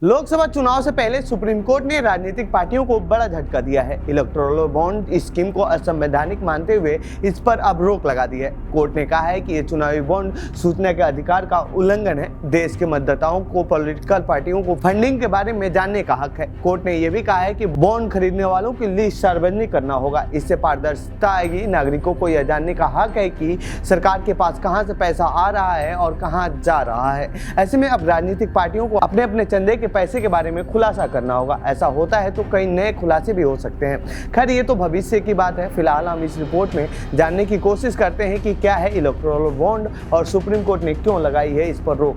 लोकसभा चुनाव से पहले सुप्रीम कोर्ट ने राजनीतिक पार्टियों को बड़ा झटका दिया है। इलेक्टोरल बॉन्ड स्कीम को असंवैधानिक मानते हुए इस पर अब रोक लगा दी है। कोर्ट ने कहा है कि ये चुनावी बॉन्ड सूचना के अधिकार का उल्लंघन है। देश के मतदाताओं को पॉलिटिकल पार्टियों को फंडिंग के बारे में जानने का हक है। कोर्ट ने यह भी कहा है कि बॉन्ड खरीदने वालों की लिस्ट सार्वजनिक करना होगा। इससे पारदर्शिता आएगी। नागरिकों को यह जानने का हक है कि सरकार के पास कहां से पैसा आ रहा है और कहां जा रहा है। ऐसे में अब राजनीतिक पार्टियों को अपने अपने चंदे के पैसे के बारे में खुलासा करना होगा। ऐसा होता है तो कई नए खुलासे भी हो सकते हैं। खैर ये तो भविष्य की बात है। फिलहाल हम इस रिपोर्ट में जानने की कोशिश करते हैं कि क्या है इलेक्टोरल बॉन्ड और सुप्रीम कोर्ट ने क्यों लगाई है इस पर रोक।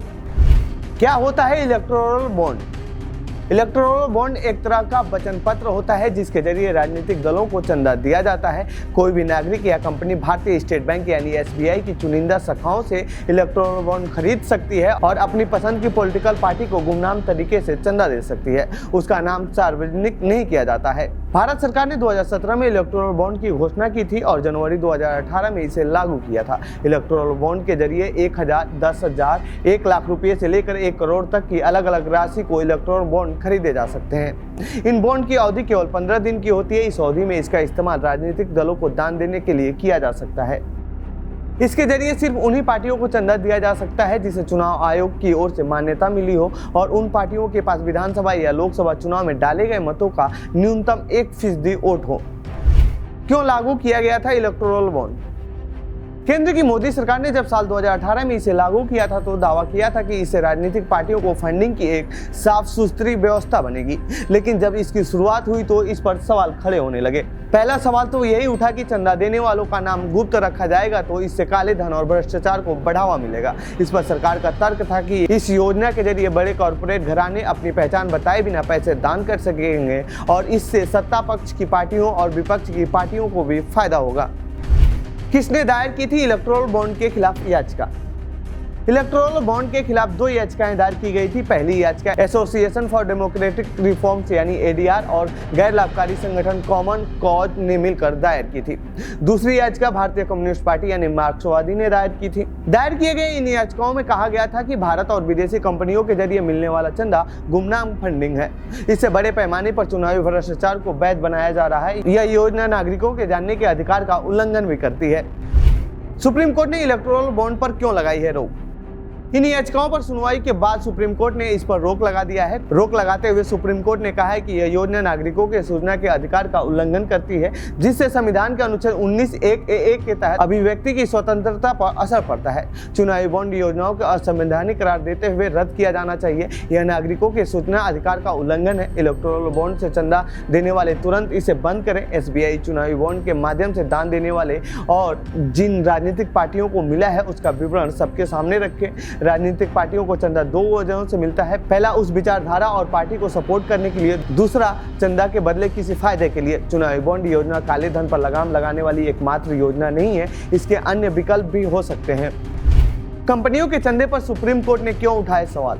क्या होता है इलेक्टोरल बॉन्ड? इलेक्टोरल बॉन्ड एक तरह का वचन पत्र होता है जिसके जरिए राजनीतिक दलों को चंदा दिया जाता है। कोई भी नागरिक या कंपनी भारतीय स्टेट बैंक यानी SBI की चुनिंदा शाखाओं से इलेक्टोरल बॉन्ड खरीद सकती है और अपनी पसंद की पॉलिटिकल पार्टी को गुमनाम तरीके से चंदा दे सकती है। उसका नाम सार्वजनिक नहीं किया जाता है। भारत सरकार ने 2017 में इलेक्टोरल बॉन्ड की घोषणा की थी और जनवरी 2018 में इसे लागू किया था। इलेक्टोरल बॉन्ड के जरिए 1000, 10,000, 1 लाख रुपए से लेकर 1 करोड़ तक की अलग अलग राशि को इलेक्टोरल बॉन्ड खरीदे जा सकते हैं। इन बॉन्ड की अवधि केवल 15 दिन की होती है। इस अवधि में इसका इस्तेमाल राजनीतिक दलों को दान देने के लिए किया जा सकता है। इसके जरिए सिर्फ उन्हीं पार्टियों को चंदा दिया जा सकता है जिसे चुनाव आयोग की ओर से मान्यता मिली हो और उन पार्टियों के पास विधानसभा या लोकसभा चुनाव में डाले गए मतों का न्यूनतम 1% वोट हो। क्यों लागू किया गया था इलेक्टोरल बॉन्ड? केंद्र की मोदी सरकार ने जब साल 2018 में इसे लागू किया था तो दावा किया था कि इससे राजनीतिक पार्टियों को फंडिंग की एक साफ सुथरी व्यवस्था बनेगी। लेकिन जब इसकी शुरुआत हुई तो इस पर सवाल खड़े होने लगे। पहला सवाल तो यही उठा कि चंदा देने वालों का नाम गुप्त रखा जाएगा तो इससे काले धन और भ्रष्टाचार को बढ़ावा मिलेगा। इस पर सरकार का तर्क था कि इस योजना के जरिए बड़े कॉर्पोरेट घराने अपनी पहचान बताए बिना पैसे दान कर सकेंगे और इससे सत्ता पक्ष की पार्टियों और विपक्ष की पार्टियों को भी फायदा होगा। किसने दायर की थी इलेक्टोरल बॉन्ड के खिलाफ याचिका? इलेक्टोरल बॉन्ड के खिलाफ 2 याचिकाएं दायर की गई थी। पहली याचिका एसोसिएशन फॉर डेमोक्रेटिक रिफॉर्म्स यानी ADR और गैर लाभकारी संगठन कॉमन कॉज ने मिलकर दायर की थी। दूसरी याचिका भारतीय कम्युनिस्ट पार्टी यानी मार्क्सवादी ने दायर की थी। दायर किए गए इन याचिकाओं में कहा गया था कि भारत और विदेशी कंपनियों के जरिए मिलने वाला चंदा गुमनाम फंडिंग है। इससे बड़े पैमाने पर चुनावी भ्रष्टाचार को वैध बनाया जा रहा है। यह योजना नागरिकों के जानने के अधिकार का उल्लंघन भी करती है। सुप्रीम कोर्ट ने इलेक्टोरल बॉन्ड पर क्यों लगाई है रोक? इन याचिकाओं पर सुनवाई के बाद सुप्रीम कोर्ट ने इस पर रोक लगा दिया है। रोक लगाते हुए सुप्रीम कोर्ट ने कहा है कि यह योजना नागरिकों के सूचना के अधिकार का उल्लंघन करती है जिससे संविधान के अनुच्छेद 19(1)(a) के तहत अभिव्यक्ति की स्वतंत्रता पर असर पड़ता है। चुनावी बॉन्ड योजनाओं को असंवैधानिक करार देते हुए रद्द किया जाना चाहिए। यह नागरिकों के सूचना अधिकार का उल्लंघन है। इलेक्टोरल बॉन्ड से चंदा देने वाले तुरंत इसे बंद करें। SBI चुनावी बॉन्ड के माध्यम से दान देने वाले और जिन राजनीतिक पार्टियों को मिला है उसका विवरण सबके सामने रखें। राजनीतिक पार्टियों को चंदा 2 वजहों से मिलता है। पहला उस विचारधारा और पार्टी को सपोर्ट करने के लिए, दूसरा चंदा के बदले किसी फायदे के लिए। चुनावी बॉन्ड योजना काले धन पर लगाम लगाने वाली एकमात्र योजना नहीं है। इसके अन्य विकल्प भी हो सकते हैं। कंपनियों के चंदे पर सुप्रीम कोर्ट ने क्यों उठाए सवाल?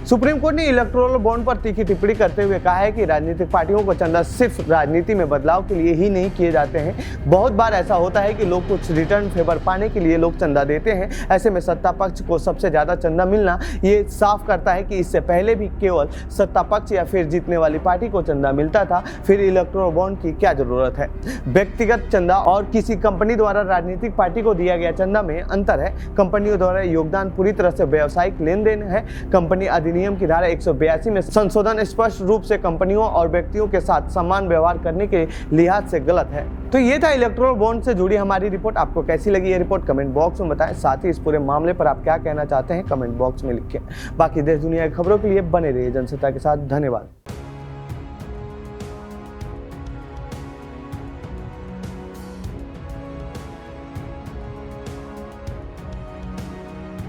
सुप्रीम कोर्ट ने इलेक्टोरल बॉन्ड पर तीखी टिप्पणी करते हुए कहा है कि राजनीतिक पार्टियों को चंदा सिर्फ राजनीति में बदलाव के लिए ही नहीं किए जाते हैं। बहुत बार ऐसा होता है कि लोग कुछ रिटर्न फेवर पाने के लिए लोग चंदा देते हैं। ऐसे में सत्ता पक्ष को सबसे ज्यादा चंदा मिलना ये साफ करता है कि इससे पहले भी केवल सत्ता पक्ष या फिर जीतने वाली पार्टी को चंदा मिलता था। फिर इलेक्टोरल बॉन्ड की क्या जरूरत है? व्यक्तिगत चंदा और किसी कंपनी द्वारा राजनीतिक पार्टी को दिया गया चंदा में अंतर है। कंपनियों द्वारा योगदान पूरी तरह से व्यावसायिक लेन देन है। कंपनी अधिनियम की धारा 182 में संशोधन स्पष्ट रूप से कंपनियों और व्यक्तियों के साथ समान व्यवहार करने के लिहाज से गलत है। तो ये था इलेक्टोरल बॉन्ड से जुड़ी हमारी रिपोर्ट। आपको कैसी लगी ये रिपोर्ट कमेंट बॉक्स में बताएं। साथ ही इस पूरे मामले पर आप क्या कहना चाहते हैं कमेंट बॉक्स में लिखें। बाकी देश दुनिया की खबरों के लिए बने रहिए जनसत्ता के साथ। धन्यवाद।